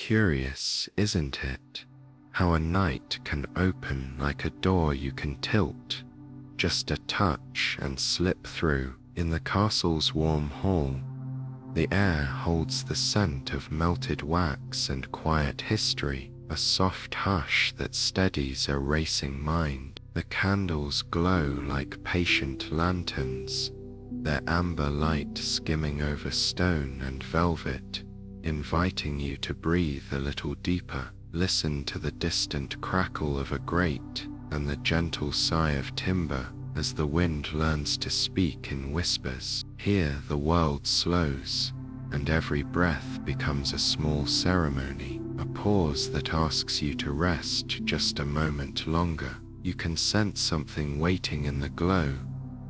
curious, isn't it? How a night can open like a door you can tilt, just a touch and slip through. In the castle's warm hall, the air holds the scent of melted wax and quiet history, a soft hush that steadies a racing mind. The candles glow like patient lanterns, their amber light skimming over stone and velvet, inviting you to breathe a little deeper. Listen to the distant crackle of a grate and the gentle sigh of timber as the wind learns to speak in whispers. Here the world slows, and every breath becomes a small ceremony, a pause that asks you to rest just a moment longer. You can sense something waiting in the glow,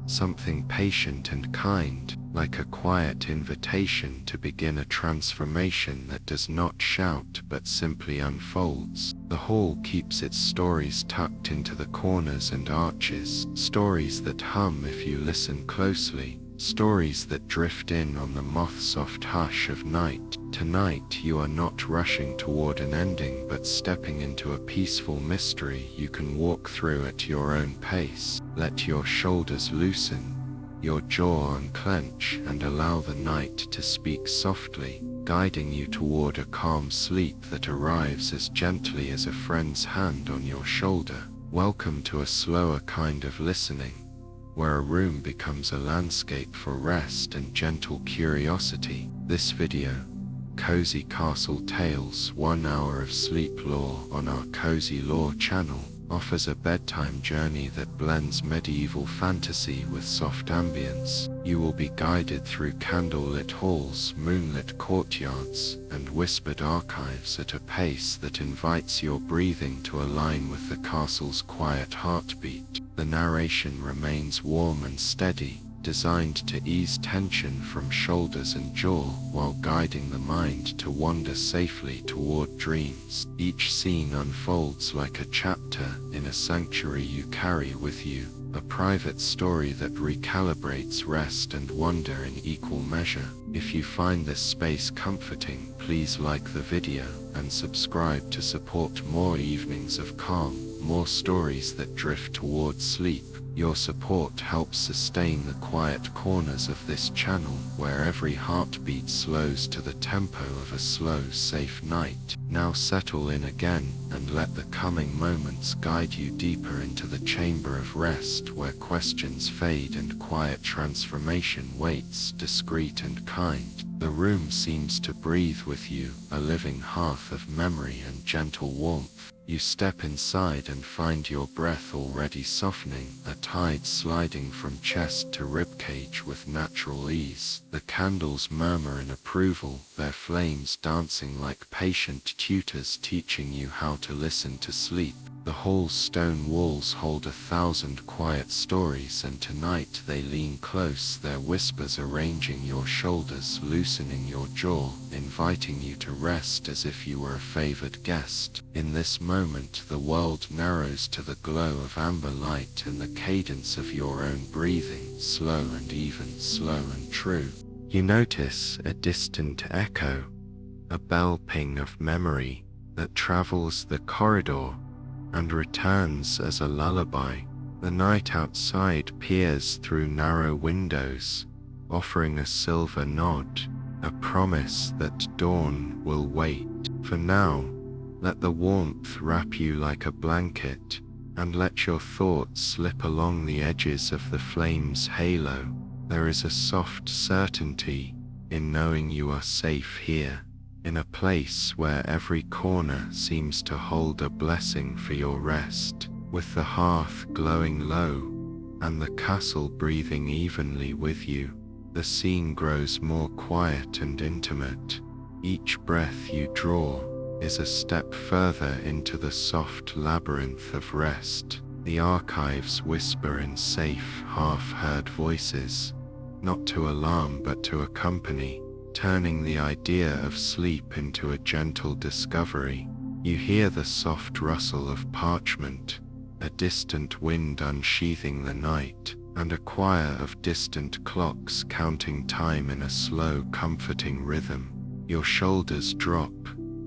something patient and kind, like a quiet invitation to begin a transformation that does not shout but simply unfolds. The hall keeps its stories tucked into the corners and arches, stories that hum if you listen closely, stories that drift in on the moth-soft hush of night. Tonight you are not rushing toward an ending but stepping into a peaceful mystery you can walk through at your own pace. Let your shoulders loosen, your jaw unclench, and allow the night to speak softly, guiding you toward a calm sleep that arrives as gently as a friend's hand on your shoulder. Welcome to a slower kind of listening, where a room becomes a landscape for rest and gentle curiosity. This video, Cozy Castle Tales 1 Hour of Sleep Lore on our Cozy Lore channel, offers a bedtime journey that blends medieval fantasy with soft ambience. You will be guided through candlelit halls, moonlit courtyards, and whispered archives at a pace that invites your breathing to align with the castle's quiet heartbeat. The narration remains warm and steady, designed to ease tension from shoulders and jaw while guiding the mind to wander safely toward dreams. Each scene unfolds like a chapter in a sanctuary you carry with you, a private story that recalibrates rest and wonder in equal measure. If you find this space comforting, please like the video and subscribe to support more evenings of calm, more stories that drift toward sleep. Your support helps sustain the quiet corners of this channel, where every heartbeat slows to the tempo of a slow, safe night. Now settle in again, and let the coming moments guide you deeper into the chamber of rest, where questions fade and quiet transformation waits, discreet and kind. The room seems to breathe with you, a living hearth of memory and gentle warmth. You step inside and find your breath already softening, a tide sliding from chest to ribcage with natural ease. The candles murmur in approval, their flames dancing like patient tutors teaching you how to listen to sleep. The hall's stone walls hold 1,000 quiet stories, and tonight they lean close, their whispers arranging your shoulders, loosening your jaw, inviting you to rest as if you were a favored guest. In this moment, the world narrows to the glow of amber light and the cadence of your own breathing, slow and even, slow and true. You notice a distant echo, a bell ping of memory that travels the corridor and returns as a lullaby. The night outside peers through narrow windows, offering a silver nod, a promise that dawn will wait. For now, let the warmth wrap you like a blanket, and let your thoughts slip along the edges of the flame's halo. There is a soft certainty in knowing you are safe here, in a place where every corner seems to hold a blessing for your rest. With the hearth glowing low and the castle breathing evenly with you, the scene grows more quiet and intimate. Each breath you draw is a step further into the soft labyrinth of rest. The archives whisper in safe, half-heard voices, not to alarm but to accompany, turning the idea of sleep into a gentle discovery. You hear the soft rustle of parchment, a distant wind unsheathing the night, and a choir of distant clocks counting time in a slow, comforting rhythm. Your shoulders drop,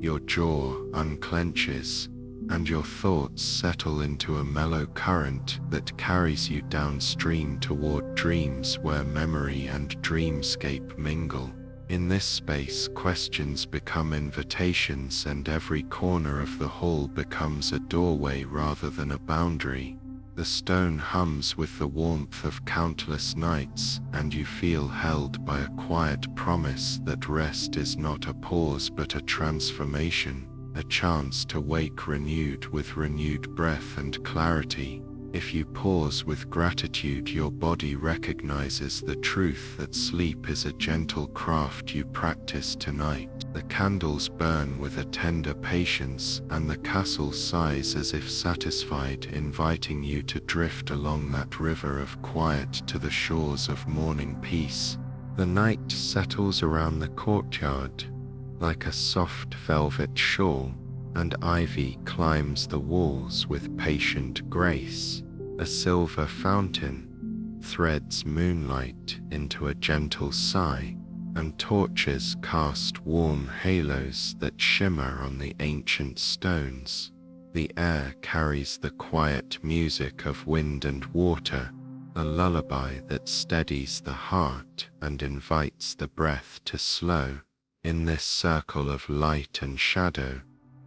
Your jaw unclenches, and your thoughts settle into a mellow current that carries you downstream toward dreams where memory and dreamscape mingle. In this space, questions become invitations, and every corner of the hall becomes a doorway rather than a boundary. The stone hums with the warmth of countless nights, and you feel held by a quiet promise that rest is not a pause but a transformation, a chance to wake renewed with renewed breath and clarity. If you pause with gratitude, your body recognizes the truth that sleep is a gentle craft you practice tonight. The candles burn with a tender patience, and the castle sighs as if satisfied, inviting you to drift along that river of quiet to the shores of morning peace. The night settles around the courtyard like a soft velvet shawl, and ivy climbs the walls with patient grace. A silver fountain threads moonlight into a gentle sigh, and torches cast warm halos that shimmer on the ancient stones. The air carries the quiet music of wind and water, a lullaby that steadies the heart and invites the breath to slow. In this circle of light and shadow,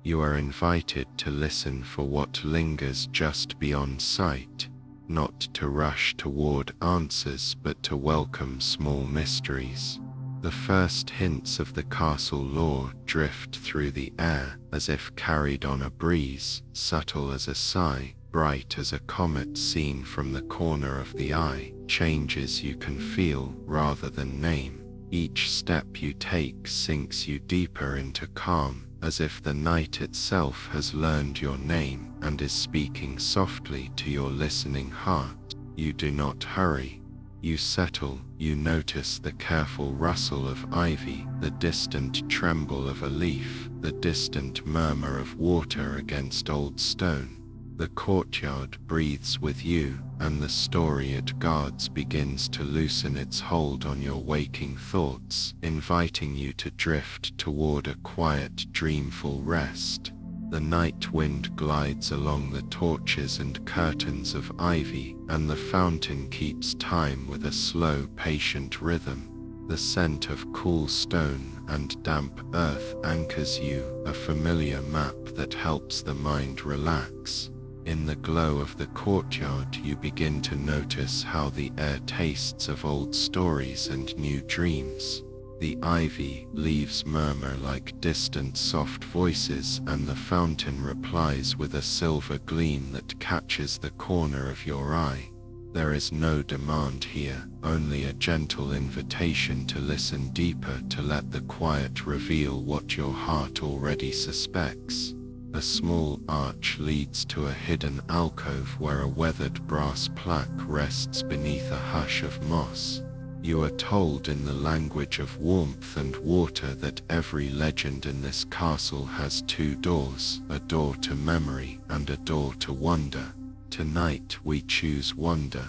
you are invited to listen for what lingers just beyond sight, not to rush toward answers but to welcome small mysteries. The first hints of the castle lore drift through the air as if carried on a breeze, subtle as a sigh, bright as a comet seen from the corner of the eye, changes you can feel rather than name. Each step you take sinks you deeper into calm, as if the night itself has learned your name and is speaking softly to your listening heart. You do not hurry. You settle. You notice the careful rustle of ivy, the distant tremble of a leaf, the distant murmur of water against old stone. The courtyard breathes with you, and the story it guards begins to loosen its hold on your waking thoughts, inviting you to drift toward a quiet, dreamful rest. The night wind glides along the torches and curtains of ivy, and the fountain keeps time with a slow, patient rhythm. The scent of cool stone and damp earth anchors you, a familiar map that helps the mind relax. In the glow of the courtyard, you begin to notice how the air tastes of old stories and new dreams. The ivy leaves murmur like distant soft voices, and the fountain replies with a silver gleam that catches the corner of your eye. There is no demand here, only a gentle invitation to listen deeper, to let the quiet reveal what your heart already suspects. A small arch leads to a hidden alcove where a weathered brass plaque rests beneath a hush of moss. You are told in the language of warmth and water that every legend in this castle has two doors, a door to memory and a door to wonder. Tonight we choose wonder.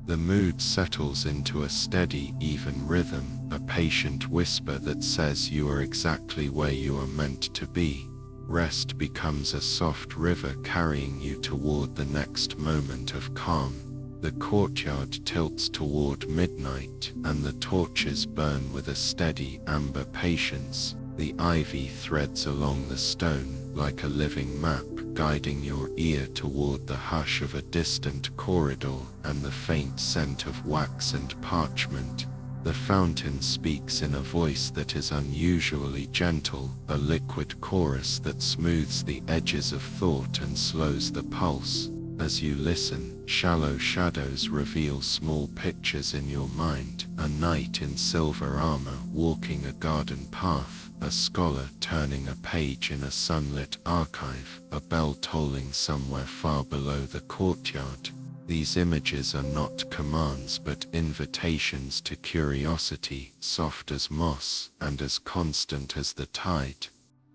The mood settles into a steady, even rhythm, a patient whisper that says you are exactly where you are meant to be. Rest becomes a soft river carrying you toward the next moment of calm. The courtyard tilts toward midnight, and the torches burn with a steady amber patience. The ivy threads along the stone like a living map, guiding your ear toward the hush of a distant corridor and the faint scent of wax and parchment. The fountain speaks in a voice that is unusually gentle, a liquid chorus that smooths the edges of thought and slows the pulse. As you listen, shallow shadows reveal small pictures in your mind, a knight in silver armor walking a garden path, a scholar turning a page in a sunlit archive, a bell tolling somewhere far below the courtyard. These images are not commands but invitations to curiosity, soft as moss and as constant as the tide.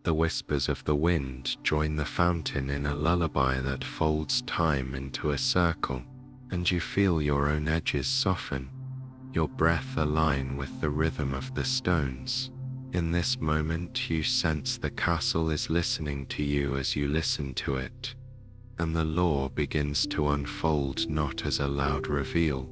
The whispers of the wind join the fountain in a lullaby that folds time into a circle, and you feel your own edges soften, your breath align with the rhythm of the stones. In this moment, you sense the castle is listening to you as you listen to it, and the lore begins to unfold not as a loud reveal,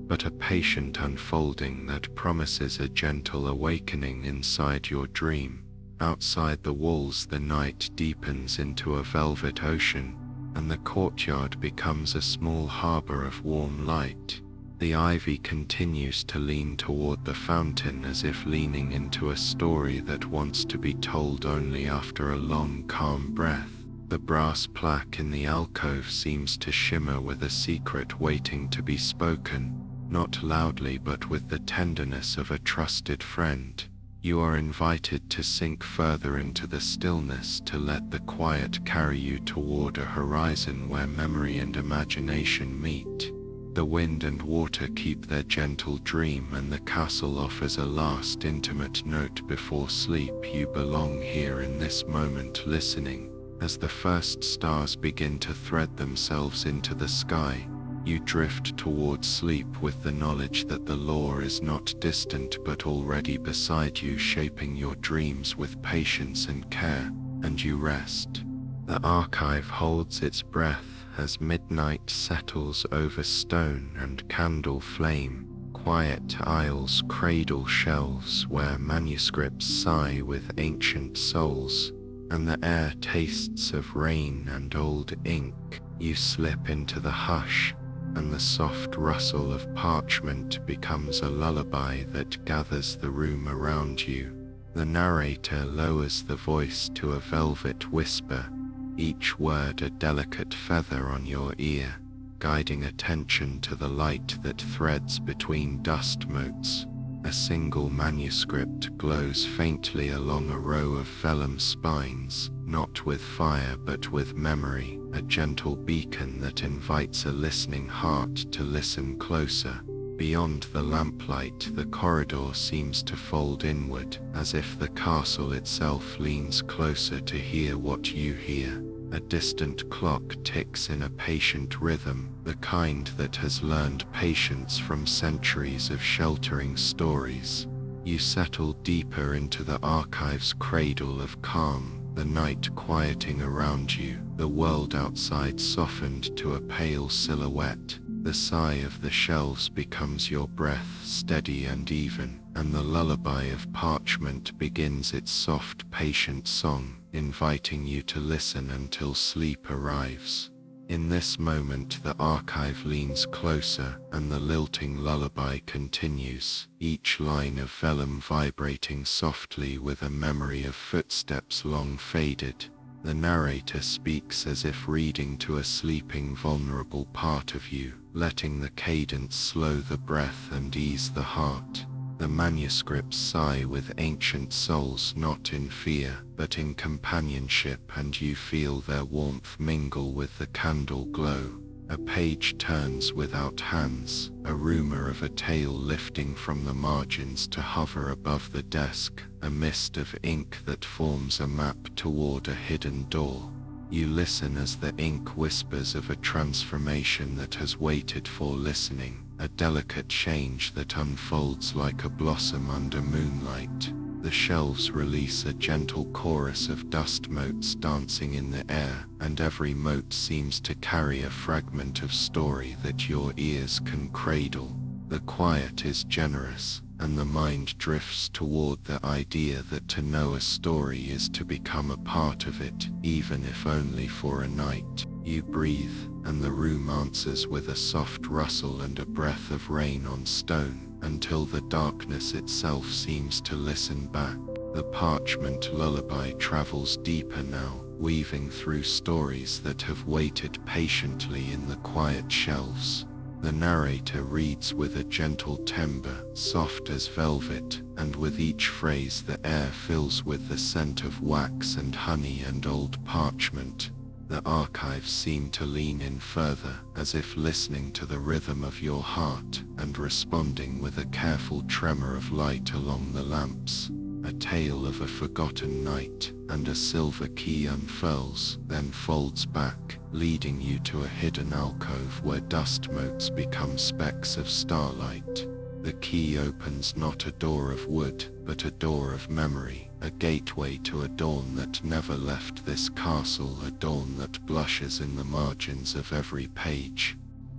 but a patient unfolding that promises a gentle awakening inside your dream. Outside the walls, the night deepens into a velvet ocean, and the courtyard becomes a small harbor of warm light. The ivy continues to lean toward the fountain as if leaning into a story that wants to be told only after a long, calm breath. The brass plaque in the alcove seems to shimmer with a secret waiting to be spoken, not loudly but with the tenderness of a trusted friend. You are invited to sink further into the stillness, to let the quiet carry you toward a horizon where memory and imagination meet. The wind and water keep their gentle dream, and the castle offers a last intimate note before sleep. You belong here in this moment, listening. As the first stars begin to thread themselves into the sky, you drift towards sleep with the knowledge that the lore is not distant but already beside you, shaping your dreams with patience and care, and you rest. The archive holds its breath as midnight settles over stone and candle flame. Quiet aisles cradle shelves where manuscripts sigh with ancient souls, and the air tastes of rain and old ink. You slip into the hush, and the soft rustle of parchment becomes a lullaby that gathers the room around you. The narrator lowers the voice to a velvet whisper, each word a delicate feather on your ear, guiding attention to the light that threads between dust motes. A single manuscript glows faintly along a row of vellum spines, not with fire but with memory, a gentle beacon that invites a listening heart to listen closer. Beyond the lamplight, the corridor seems to fold inward, as if the castle itself leans closer to hear what you hear. A distant clock ticks in a patient rhythm, the kind that has learned patience from centuries of sheltering stories. You settle deeper into the archive's cradle of calm, the night quieting around you, the world outside softened to a pale silhouette. The sigh of the shelves becomes your breath, steady and even, and the lullaby of parchment begins its soft, patient song, inviting you to listen until sleep arrives. In this moment, the archive leans closer, and the lilting lullaby continues, each line of vellum vibrating softly with a memory of footsteps long faded. The narrator speaks as if reading to a sleeping, vulnerable part of you, letting the cadence slow the breath and ease the heart. The manuscripts sigh with ancient souls, not in fear, but in companionship, and you feel their warmth mingle with the candle glow. A page turns without hands, a rumor of a tale lifting from the margins to hover above the desk, a mist of ink that forms a map toward a hidden door. You listen as the ink whispers of a transformation that has waited for listening, a delicate change that unfolds like a blossom under moonlight. The shelves release a gentle chorus of dust motes dancing in the air, and every mote seems to carry a fragment of story that your ears can cradle. The quiet is generous, and the mind drifts toward the idea that to know a story is to become a part of it, even if only for a night. You breathe, and the room answers with a soft rustle and a breath of rain on stone, until the darkness itself seems to listen back. The parchment lullaby travels deeper now, weaving through stories that have waited patiently in the quiet shelves. The narrator reads with a gentle timbre, soft as velvet, and with each phrase the air fills with the scent of wax and honey and old parchment. The archives seem to lean in further, as if listening to the rhythm of your heart, and responding with a careful tremor of light along the lamps. A tale of a forgotten night, and a silver key unfurls, then folds back, leading you to a hidden alcove where dust motes become specks of starlight. The key opens not a door of wood, but a door of memory, a gateway to a dawn that never left this castle, a dawn that blushes in the margins of every page.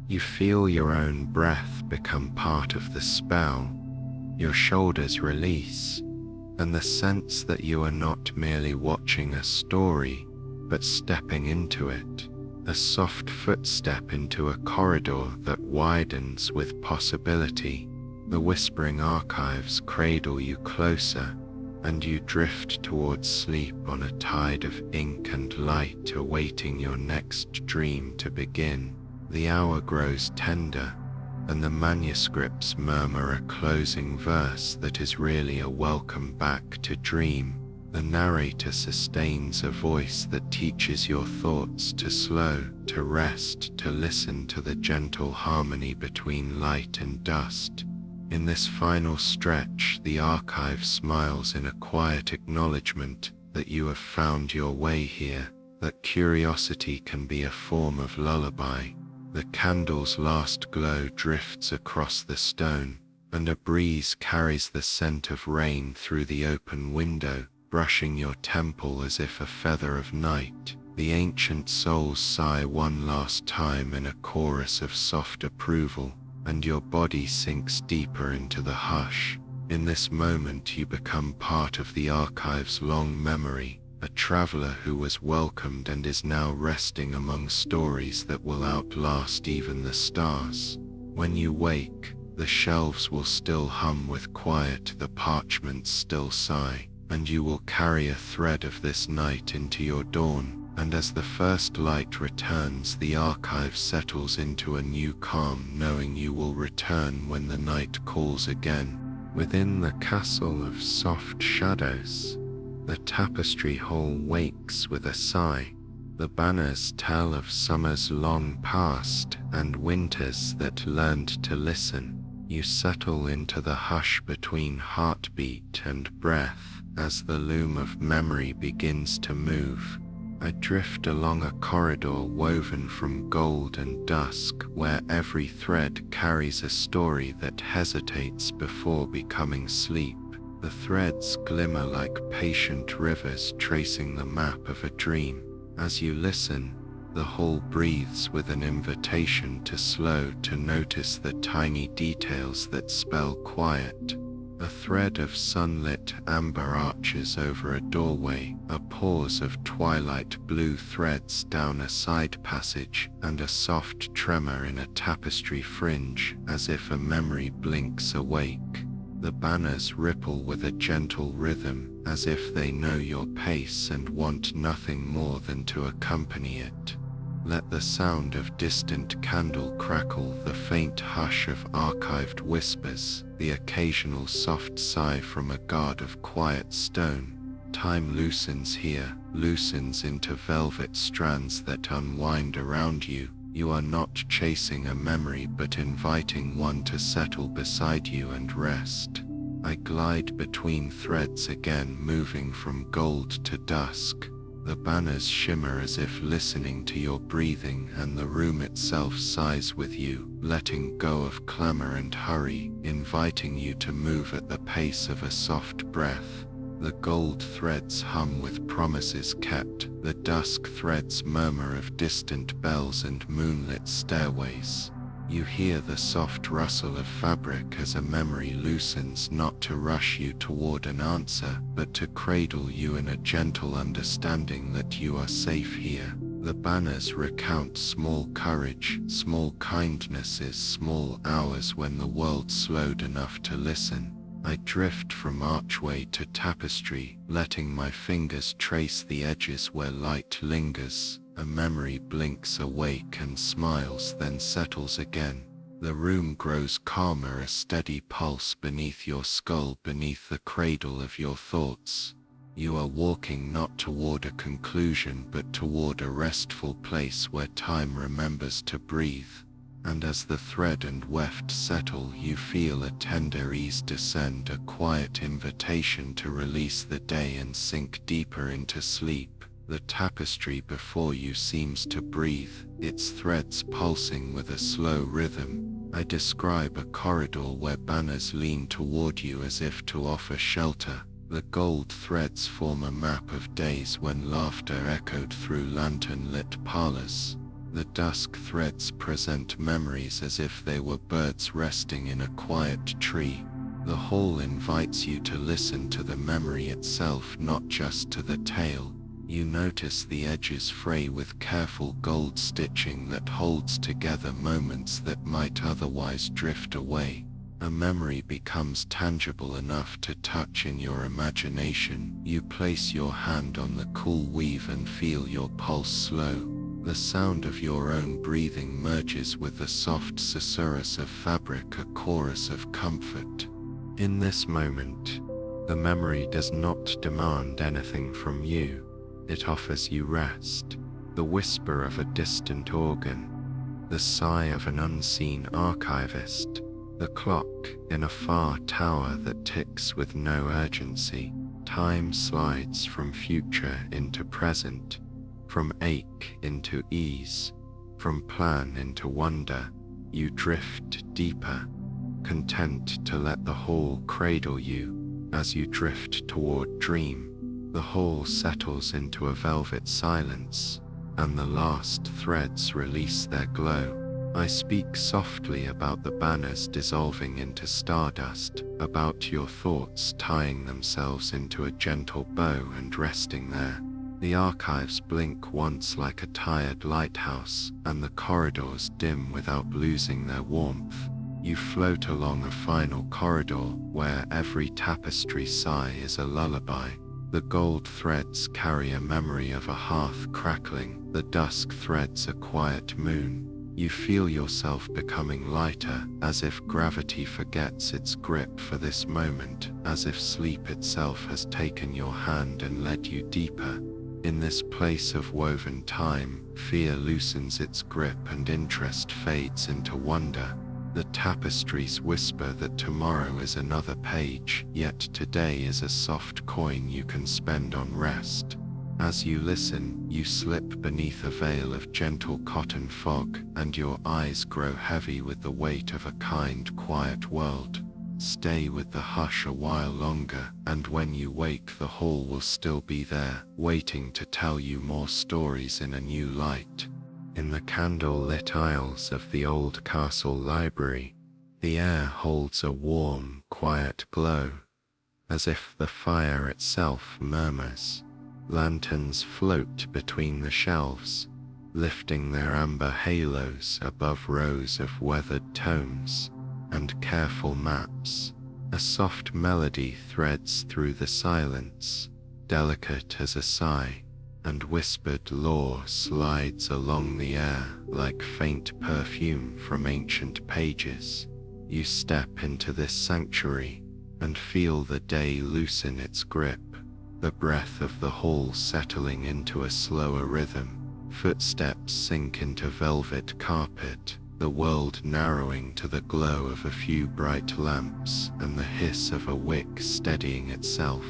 You feel your own breath become part of the spell, your shoulders release, and the sense that you are not merely watching a story, but stepping into it, a soft footstep into a corridor that widens with possibility. The whispering archives cradle you closer, and you drift towards sleep on a tide of ink and light, awaiting your next dream to begin. The hour grows tender, and the manuscripts murmur a closing verse that is really a welcome back to dream. The narrator sustains a voice that teaches your thoughts to slow, to rest, to listen to the gentle harmony between light and dust. In this final stretch, the archive smiles in a quiet acknowledgement that you have found your way here, that curiosity can be a form of lullaby. The candle's last glow drifts across the stone, and a breeze carries the scent of rain through the open window, brushing your temple as if a feather of night. The ancient souls sigh one last time in a chorus of soft approval, and your body sinks deeper into the hush. In this moment you become part of the archive's long memory, a traveler who was welcomed and is now resting among stories that will outlast even the stars. When you wake, the shelves will still hum with quiet, the parchments still sigh, and you will carry a thread of this night into your dawn. And as the first light returns, the archive settles into a new calm, knowing you will return when the night calls again. Within the castle of soft shadows, the tapestry hall wakes with a sigh. The banners tell of summers long past and winters that learned to listen. You settle into the hush between heartbeat and breath as the loom of memory begins to move. I drift along a corridor woven from gold and dusk, where every thread carries a story that hesitates before becoming sleep. The threads glimmer like patient rivers tracing the map of a dream. As you listen, the hall breathes with an invitation to slow, to notice the tiny details that spell quiet. A thread of sunlit amber arches over a doorway, a pause of twilight blue threads down a side passage, and a soft tremor in a tapestry fringe, as if a memory blinks awake. The banners ripple with a gentle rhythm, as if they know your pace and want nothing more than to accompany it. Let the sound of distant candle crackle, the faint hush of archived whispers, the occasional soft sigh from a guard of quiet stone. Time loosens here, loosens into velvet strands that unwind around you. You are not chasing a memory but inviting one to settle beside you and rest. I glide between threads again, moving from gold to dusk. The banners shimmer as if listening to your breathing, and the room itself sighs with you, letting go of clamor and hurry, inviting you to move at the pace of a soft breath. The gold threads hum with promises kept, the dusk threads murmur of distant bells and moonlit stairways. You hear the soft rustle of fabric as a memory loosens, not to rush you toward an answer, but to cradle you in a gentle understanding that you are safe here. The banners recount small courage, small kindnesses, small hours when the world slowed enough to listen. I drift from archway to tapestry, letting my fingers trace the edges where light lingers. A memory blinks awake and smiles, then settles again. The room grows calmer, a steady pulse beneath your skull, beneath the cradle of your thoughts. You are walking not toward a conclusion but toward a restful place where time remembers to breathe. And as the thread and weft settle, you feel a tender ease descend, a quiet invitation to release the day and sink deeper into sleep. The tapestry before you seems to breathe, its threads pulsing with a slow rhythm. I describe a corridor where banners lean toward you as if to offer shelter. The gold threads form a map of days when laughter echoed through lantern-lit parlors. The dusk threads present memories as if they were birds resting in a quiet tree. The hall invites you to listen to the memory itself, not just to the tale. You notice the edges fray with careful gold stitching that holds together moments that might otherwise drift away. A memory becomes tangible enough to touch in your imagination. You place your hand on the cool weave and feel your pulse slow. The sound of your own breathing merges with the soft susurrus of fabric, a chorus of comfort. In this moment, the memory does not demand anything from you. It offers you rest, the whisper of a distant organ, the sigh of an unseen archivist, the clock in a far tower that ticks with no urgency. Time slides from future into present, from ache into ease, from plan into wonder. You drift deeper, content to let the hall cradle you. As you drift toward dream, the hall settles into a velvet silence, and the last threads release their glow. I speak softly about the banners dissolving into stardust, about your thoughts tying themselves into a gentle bow and resting there. The archives blink once like a tired lighthouse, and the corridors dim without losing their warmth. You float along a final corridor where every tapestry sigh is a lullaby. The gold threads carry a memory of a hearth crackling, the dusk threads a quiet moon. You feel yourself becoming lighter, as if gravity forgets its grip for this moment, as if sleep itself has taken your hand and led you deeper. In this place of woven time, fear loosens its grip and interest fades into wonder. The tapestries whisper that tomorrow is another page, yet today is a soft coin you can spend on rest. As you listen, you slip beneath a veil of gentle cotton fog, and your eyes grow heavy with the weight of a kind, quiet world. Stay with the hush a while longer, and when you wake, the hall will still be there, waiting to tell you more stories in a new light. In the candle-lit aisles of the old castle library, the air holds a warm, quiet glow, as if the fire itself murmurs. Lanterns float between the shelves, lifting their amber halos above rows of weathered tomes and careful maps. A soft melody threads through the silence, delicate as a sigh, and whispered lore slides along the air like faint perfume from ancient pages. You step into this sanctuary and feel the day loosen its grip, the breath of the hall settling into a slower rhythm. Footsteps sink into velvet carpet, the world narrowing to the glow of a few bright lamps and the hiss of a wick steadying itself.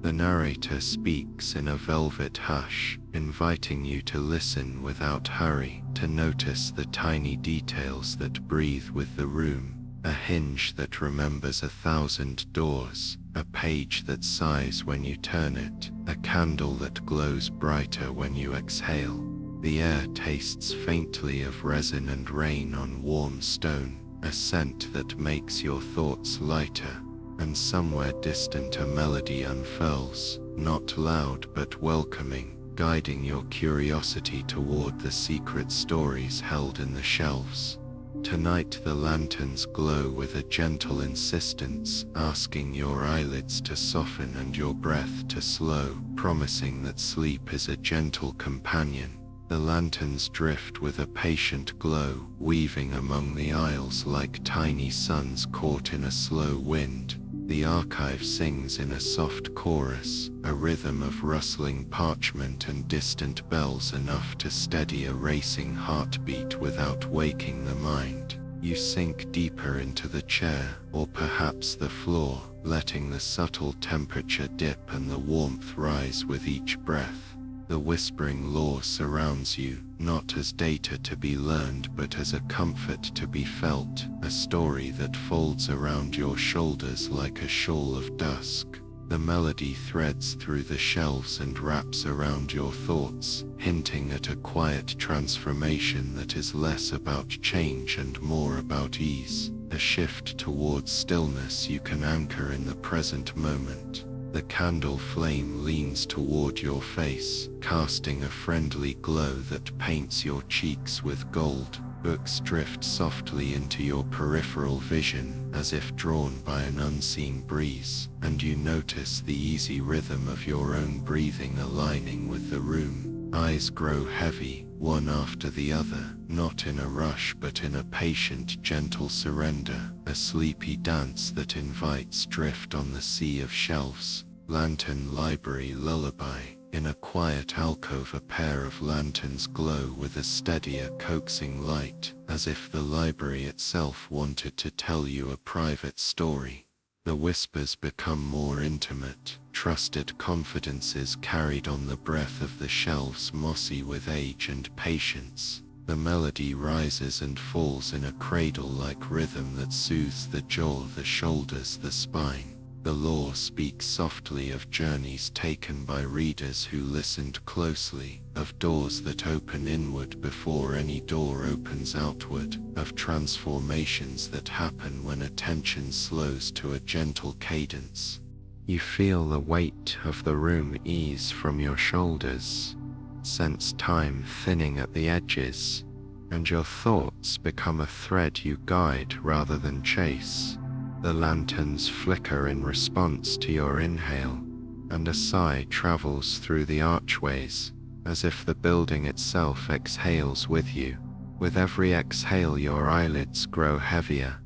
The narrator speaks in a velvet hush, inviting you to listen without hurry, to notice the tiny details that breathe with the room. A hinge that remembers 1,000 doors, a page that sighs when you turn it, a candle that glows brighter when you exhale. The air tastes faintly of resin and rain on warm stone, a scent that makes your thoughts lighter. And somewhere distant a melody unfurls, not loud but welcoming, guiding your curiosity toward the secret stories held in the shelves. Tonight the lanterns glow with a gentle insistence, asking your eyelids to soften and your breath to slow, promising that sleep is a gentle companion. The lanterns drift with a patient glow, weaving among the aisles like tiny suns caught in a slow wind. The archive sings in a soft chorus, a rhythm of rustling parchment and distant bells enough to steady a racing heartbeat without waking the mind. You sink deeper into the chair, or perhaps the floor, letting the subtle temperature dip and the warmth rise with each breath. The whispering lore surrounds you, not as data to be learned but as a comfort to be felt, a story that folds around your shoulders like a shawl of dusk. The melody threads through the shelves and wraps around your thoughts, hinting at a quiet transformation that is less about change and more about ease, a shift towards stillness you can anchor in the present moment. The candle flame leans toward your face, casting a friendly glow that paints your cheeks with gold. Books drift softly into your peripheral vision, as if drawn by an unseen breeze, and you notice the easy rhythm of your own breathing aligning with the room. Eyes grow heavy, one after the other, not in a rush but in a patient, gentle surrender, a sleepy dance that invites drift on the sea of shelves. Lantern library lullaby. In a quiet alcove a pair of lanterns glow with a steadier, coaxing light, as if the library itself wanted to tell you a private story. The whispers become more intimate, trusted confidences carried on the breath of the shelves, mossy with age and patience. The melody rises and falls in a cradle-like rhythm that soothes the jaw, the shoulders, the spine. The lore speaks softly of journeys taken by readers who listened closely, of doors that open inward before any door opens outward, of transformations that happen when attention slows to a gentle cadence. You feel the weight of the room ease from your shoulders, sense time thinning at the edges, and your thoughts become a thread you guide rather than chase. The lanterns flicker in response to your inhale, and a sigh travels through the archways, as if the building itself exhales with you. With every exhale your eyelids grow heavier,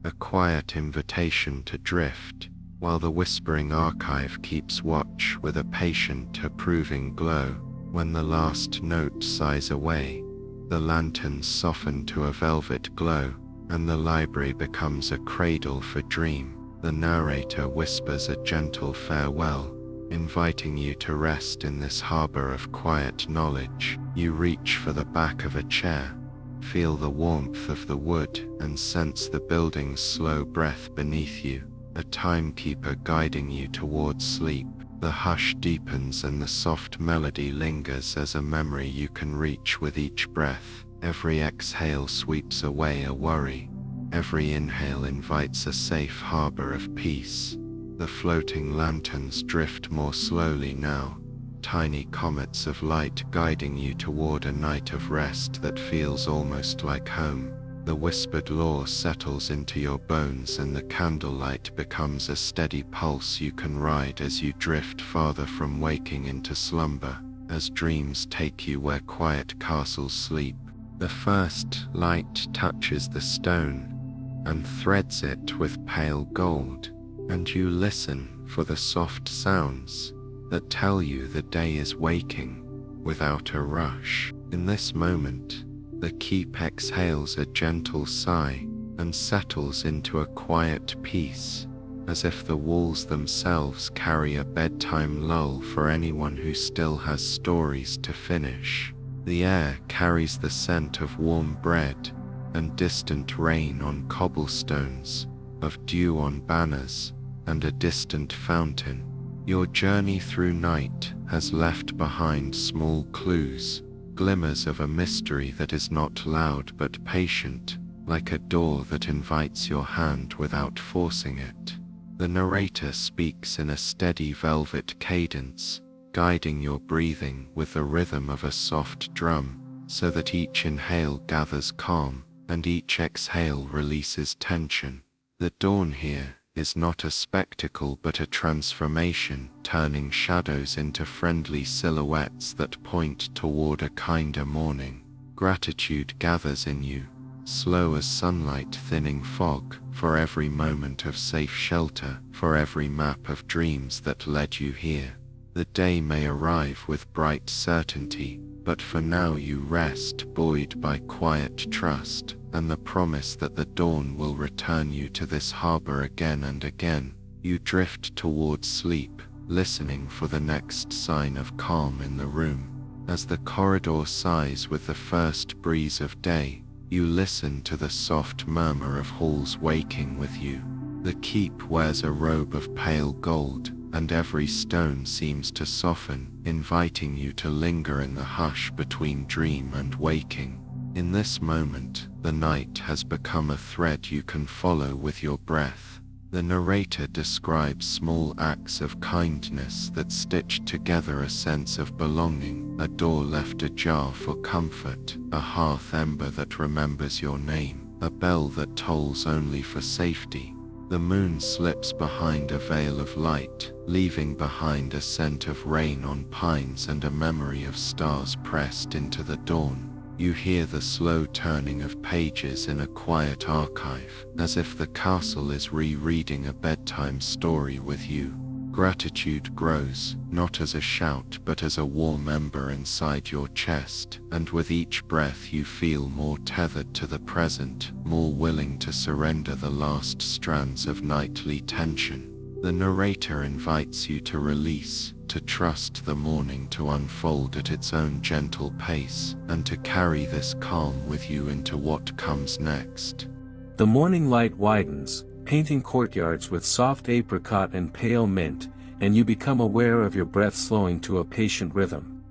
a quiet invitation to drift, while the whispering archive keeps watch with a patient, approving glow. When the last note sighs away, the lanterns soften to a velvet glow, and the library becomes a cradle for dream. The narrator whispers a gentle farewell, inviting you to rest in this harbor of quiet knowledge. You reach for the back of a chair, feel the warmth of the wood, and sense the building's slow breath beneath you, a timekeeper guiding you towards sleep. The hush deepens and the soft melody lingers as a memory you can reach with each breath. Every exhale sweeps away a worry. Every inhale invites a safe harbor of peace. The floating lanterns drift more slowly now, tiny comets of light guiding you toward a night of rest that feels almost like home. The whispered lore settles into your bones and the candlelight becomes a steady pulse you can ride as you drift farther from waking into slumber, as dreams take you where quiet castles sleep. The first light touches the stone and threads it with pale gold, and you listen for the soft sounds that tell you the day is waking without a rush. In this moment, the keep exhales a gentle sigh and settles into a quiet peace, as if the walls themselves carry a bedtime lull for anyone who still has stories to finish. The air carries the scent of warm bread and distant rain on cobblestones, of dew on banners, and a distant fountain. Your journey through night has left behind small clues, glimmers of a mystery that is not loud but patient, like a door that invites your hand without forcing it. The narrator speaks in a steady velvet cadence, guiding your breathing with the rhythm of a soft drum, so that each inhale gathers calm and each exhale releases tension. The dawn here is not a spectacle but a transformation, turning shadows into friendly silhouettes that point toward a kinder morning. Gratitude gathers in you, slow as sunlight thinning fog, for every moment of safe shelter, for every map of dreams that led you here. The day may arrive with bright certainty, but for now you rest, buoyed by quiet trust, and the promise that the dawn will return you to this harbor again and again. You drift towards sleep, listening for the next sign of calm in the room. As the corridor sighs with the first breeze of day, you listen to the soft murmur of halls waking with you. The keep wears a robe of pale gold, and every stone seems to soften, inviting you to linger in the hush between dream and waking. In this moment, the night has become a thread you can follow with your breath. The narrator describes small acts of kindness that stitch together a sense of belonging, a door left ajar for comfort, a hearth ember that remembers your name, a bell that tolls only for safety. The moon slips behind a veil of light, leaving behind a scent of rain on pines and a memory of stars pressed into the dawn. You hear the slow turning of pages in a quiet archive, as if the castle is rereading a bedtime story with you. Gratitude grows, not as a shout but as a warm ember inside your chest, and with each breath you feel more tethered to the present, more willing to surrender the last strands of nightly tension. The narrator invites you to release, to trust the morning to unfold at its own gentle pace, and to carry this calm with you into what comes next. The morning light widens, painting courtyards with soft apricot and pale mint, and you become aware of your breath slowing to a patient rhythm.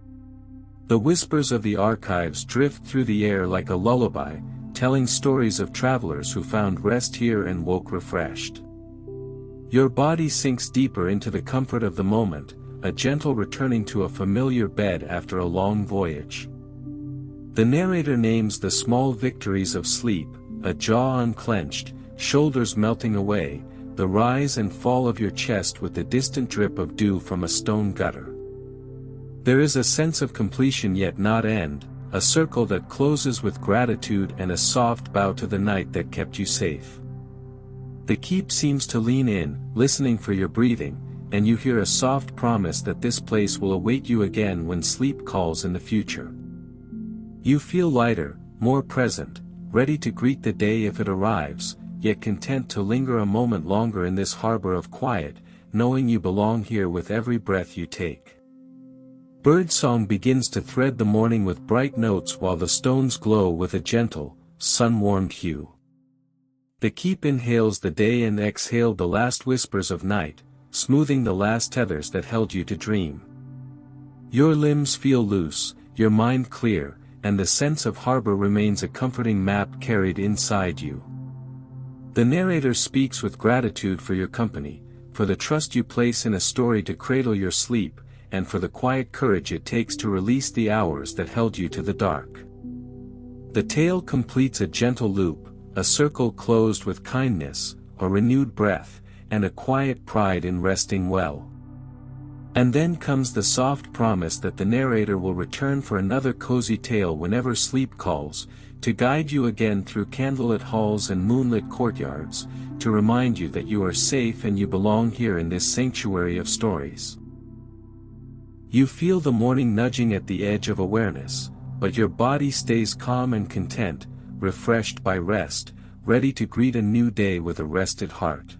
The whispers of the archives drift through the air like a lullaby, telling stories of travelers who found rest here and woke refreshed. Your body sinks deeper into the comfort of the moment, a gentle returning to a familiar bed after a long voyage. The narrator names the small victories of sleep, a jaw unclenched, shoulders melting away, the rise and fall of your chest with the distant drip of dew from a stone gutter. There is a sense of completion yet not end, a circle that closes with gratitude and a soft bow to the night that kept you safe. The keep seems to lean in, listening for your breathing, and you hear a soft promise that this place will await you again when sleep calls in the future. You feel lighter, more present, ready to greet the day if it arrives, yet content to linger a moment longer in this harbor of quiet, knowing you belong here with every breath you take. Birdsong begins to thread the morning with bright notes while the stones glow with a gentle, sun-warmed hue. The keep inhales the day and exhales the last whispers of night, smoothing the last tethers that held you to dream. Your limbs feel loose, your mind clear, and the sense of harbor remains a comforting map carried inside you. The narrator speaks with gratitude for your company, for the trust you place in a story to cradle your sleep, and for the quiet courage it takes to release the hours that held you to the dark. The tale completes a gentle loop, a circle closed with kindness, a renewed breath, and a quiet pride in resting well. And then comes the soft promise that the narrator will return for another cozy tale whenever sleep calls, to guide you again through candlelit halls and moonlit courtyards, to remind you that you are safe and you belong here in this sanctuary of stories. You feel the morning nudging at the edge of awareness, but your body stays calm and content, refreshed by rest, ready to greet a new day with a rested heart.